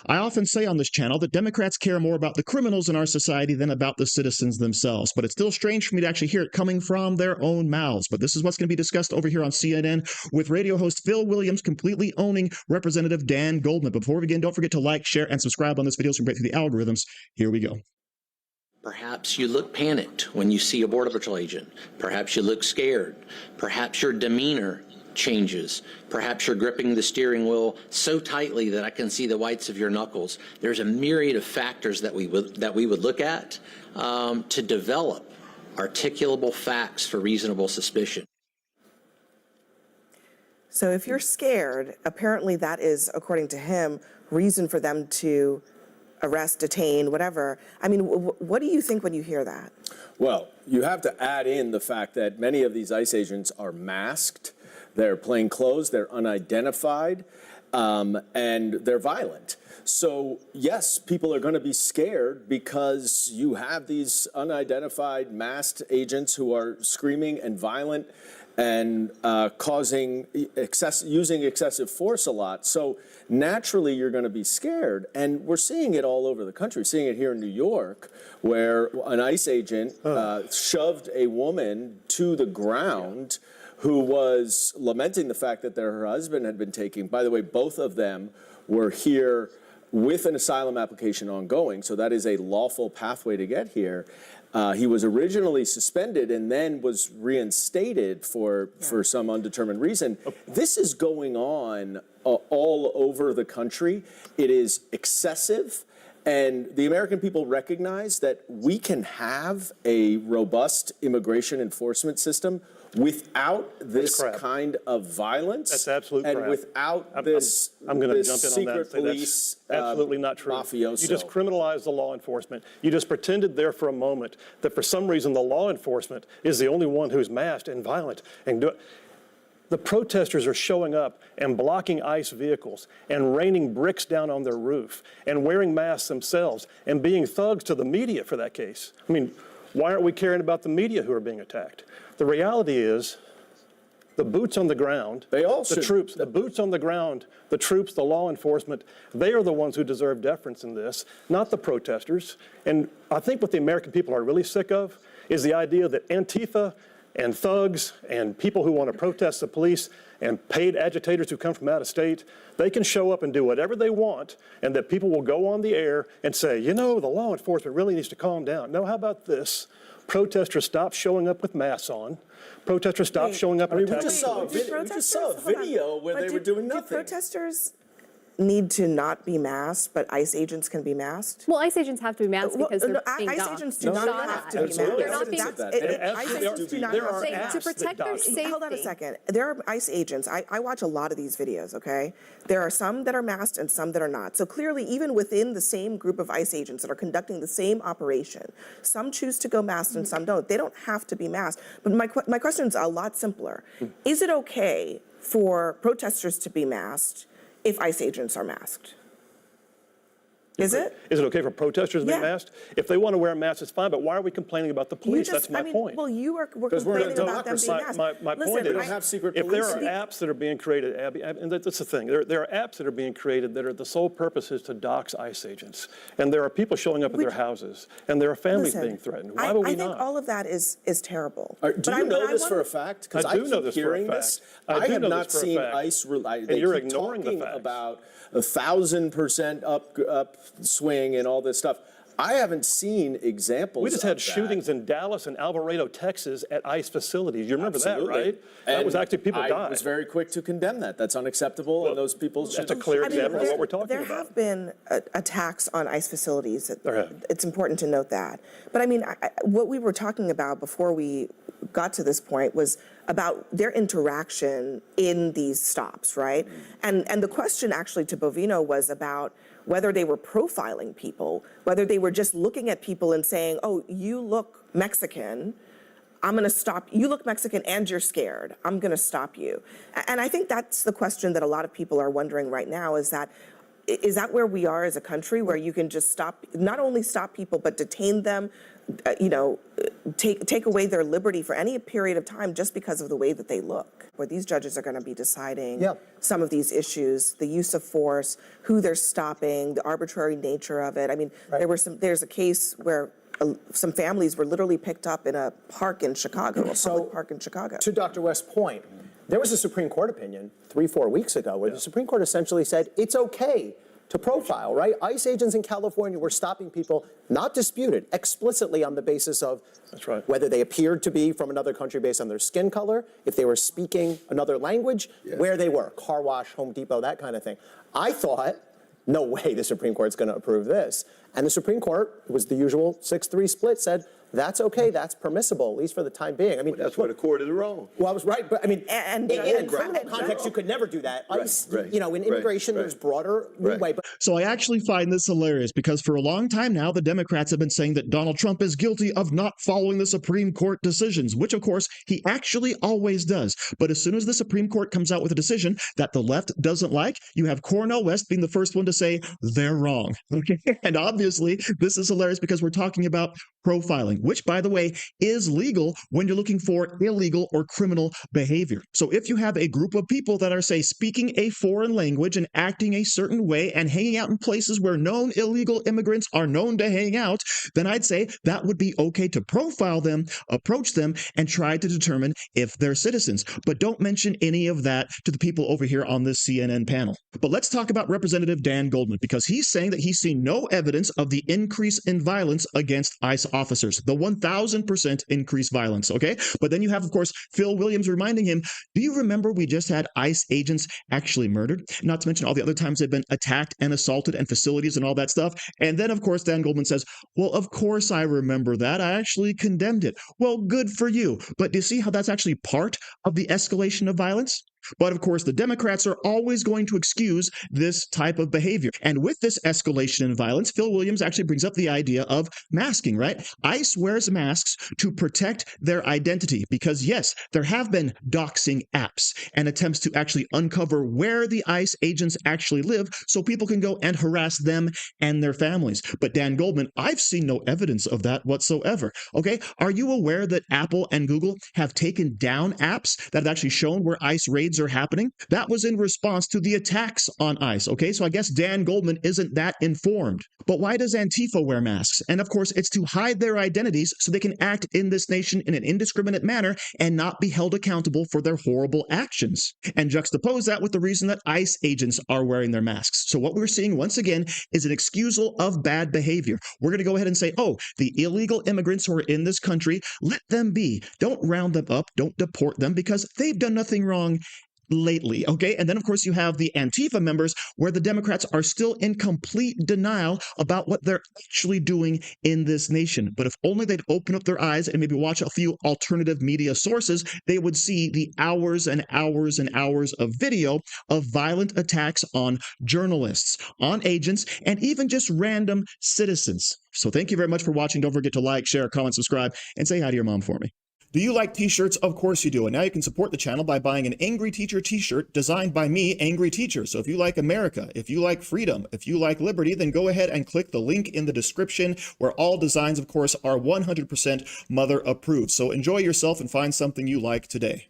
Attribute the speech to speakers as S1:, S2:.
S1: I often say on this channel that Democrats care more about the criminals in our society than about the citizens themselves, but it's still strange for me to actually hear it coming from their own mouths. But this is what's going to be discussed over here on CNN with radio host Phil Williams completely owning Representative Dan Goldman. Before we begin, don't forget to like, share, and subscribe on this video so we can break through the algorithms. Here we go.
S2: Perhaps you look panicked when you see a Border Patrol agent. Perhaps you look scared. Perhaps your demeanor changes. Perhaps you're gripping the steering wheel so tightly that I can see the whites of your knuckles. There's a myriad of factors that we would look at to develop articulable facts for reasonable suspicion.
S3: So if you're scared, apparently that is, according to him, reason for them to arrest, detain, whatever. I mean, what do you think when you hear that?
S4: Well, you have to add in the fact that many of these ICE agents are masked, they're plain clothes, they're unidentified, and they're violent. So yes, people are going to be scared because you have these unidentified masked agents who are screaming and violent and using excessive force a lot. So naturally, you're going to be scared. And we're seeing it all over the country. We're seeing it here in New York, where an ICE agent shoved a woman to the ground who was lamenting the fact that her husband had been taken. By the way, both of them were here with an asylum application ongoing, so that is a lawful pathway to get here. He was originally suspended and then was reinstated for some undetermined reason. This is going on all over the country. It is excessive, and the American people recognize that we can have a robust immigration enforcement system without this kind of violence.
S5: That's absolute
S4: and
S5: crap.
S4: Without
S5: I'm
S4: going
S5: to jump in on that and say
S4: police,
S5: that's absolutely not true.
S4: mafioso.
S5: You just criminalized the law enforcement. You just pretended there for a moment that for some reason the law enforcement is the only one who's masked and violent and the protesters are showing up and blocking ICE vehicles and raining bricks down on their roof and wearing masks themselves and being thugs to the media for that case. I mean, why aren't we caring about the media who are being attacked? The reality is the boots on the ground, the troops, the boots on the ground, the troops, the law enforcement, they are the ones who deserve deference in this, not the protesters. And I think what the American people are really sick of is the idea that Antifa and thugs and people who want to protest the police and paid agitators who come from out of state, they can show up and do whatever they want, and that people will go on the air and say, you know, the law enforcement really needs to calm down. No, how about this? Protesters stop showing up with masks on. Protesters stop showing up and attacking.
S4: We just saw a video where they were doing nothing.
S3: Do protesters need to not be masked, but ICE agents can be masked?
S6: Well, ICE agents have to be masked because they're being
S3: ICE agents do not have to be masked.
S6: They're not being
S3: ICE agents do not have
S6: to protect their safety.
S3: Hold on a second. There are ICE agents. I watch a lot of these videos, okay? There are some that are masked and some that are not. So clearly, even within the same group of ICE agents that are conducting the same operation, some choose to go masked and some don't. They don't have to be masked. But my question is a lot simpler. Is it okay for protesters to be masked if ICE agents are masked? Is it?
S5: Is it okay for protesters to be masked? If they want to wear masks, it's fine, but why are we complaining about the police? That's my point.
S3: Well, we're complaining about them being masked.
S5: My point is, if there are apps that are being created, Abby, and that's the thing, there are apps that are being created that are the sole purpose is to dox ICE agents. And there are people showing up at their houses, and there are families being threatened. Why would we not?
S3: I think all of that is terrible.
S4: Do you know this for a fact? Because I keep hearing this. I have not seen ICE, and
S5: you're ignoring the facts.
S4: About 1,000% upswing and all this stuff. I haven't seen examples.
S5: We just had shootings in Dallas and Alvarado, Texas at ICE facilities. You remember that, right? That was actually people died.
S4: I was very quick to condemn that. That's unacceptable, and those people should.
S5: That's a clear example of what we're talking about.
S3: There have been attacks on ICE facilities.
S5: There have.
S3: It's important to note that. But I mean, what we were talking about before we got to this point was about their interaction in these stops, right? And the question actually to Bovino was about whether they were profiling people, whether they were just looking at people and saying, oh, you look Mexican, I'm going to stop. You look Mexican and you're scared. I'm going to stop you. And I think that's the question that a lot of people are wondering right now, is that where we are as a country, where you can just stop, not only stop people, but detain them, take away their liberty for any period of time just because of the way that they look. Where these judges are going to be deciding some of these issues, the use of force, who they're stopping, the arbitrary nature of it. I mean, there's a case where some families were literally picked up in a park in Chicago, a public park in Chicago.
S7: To Dr. West's point, there was a Supreme Court opinion 3-4 weeks ago where the Supreme Court essentially said it's okay to profile, right? ICE agents in California were stopping people, not disputed, explicitly on the basis of whether they appeared to be from another country based on their skin color, if they were speaking another language, where they were, car wash, Home Depot, that kind of thing. I thought, no way the Supreme Court's going to approve this. And the Supreme Court, it was the usual 6-3 split, said, that's okay, that's permissible, at least for the time being. I mean,
S8: that's where the court is wrong.
S7: Well, I was right, but I mean, in criminal context, you could never do that. ICE, in immigration, there's broader leeway. But
S1: So I actually find this hilarious because for a long time now, the Democrats have been saying that Donald Trump is guilty of not following the Supreme Court decisions, which of course he actually always does. But as soon as the Supreme Court comes out with a decision that the left doesn't like, you have Cornel West being the first one to say they're wrong. Okay, and obviously this is hilarious because we're talking about profiling, which, by the way, is legal when you're looking for illegal or criminal behavior. So if you have a group of people that are, say, speaking a foreign language and acting a certain way and hanging out in places where known illegal immigrants are known to hang out, then I'd say that would be okay to profile them, approach them, and try to determine if they're citizens. But don't mention any of that to the people over here on this CNN panel. But let's talk about Representative Dan Goldman, because he's saying that he's seen no evidence of the increase in violence against ICE officers, the 1,000% increased violence, okay? But then you have, of course, Phil Williams reminding him, do you remember we just had ICE agents actually murdered? Not to mention all the other times they've been attacked and assaulted and facilities and all that stuff. And then, of course, Dan Goldman says, well, of course I remember that. I actually condemned it. Well, good for you. But do you see how that's actually part of the escalation of violence? But of course, the Democrats are always going to excuse this type of behavior. And with this escalation in violence, Phil Williams actually brings up the idea of masking, right? ICE wears masks to protect their identity because, yes, there have been doxing apps and attempts to actually uncover where the ICE agents actually live so people can go and harass them and their families. But Dan Goldman, I've seen no evidence of that whatsoever. Okay, are you aware that Apple and Google have taken down apps that have actually shown where ICE raids are happening? That was in response to the attacks on ICE. Okay, so I guess Dan Goldman isn't that informed. But why does Antifa wear masks? And of course, it's to hide their identities so they can act in this nation in an indiscriminate manner and not be held accountable for their horrible actions. And juxtapose that with the reason that ICE agents are wearing their masks. So what we're seeing once again is an excusal of bad behavior. We're going to go ahead and say, oh, the illegal immigrants who are in this country, let them be. Don't round them up. Don't deport them because they've done nothing wrong lately, okay? And then, of course, you have the Antifa members where the Democrats are still in complete denial about what they're actually doing in this nation. But if only they'd open up their eyes and maybe watch a few alternative media sources, they would see the hours and hours and hours of video of violent attacks on journalists, on agents, and even just random citizens. So thank you very much for watching. Don't forget to like, share, comment, subscribe, and say hi to your mom for me. Do you like t-shirts? Of course you do. And now you can support the channel by buying an Angry Teacher t-shirt designed by me, Angry Teacher. So if you like America, if you like freedom, if you like liberty, then go ahead and click the link in the description where all designs, of course, are 100% mother approved. So enjoy yourself and find something you like today.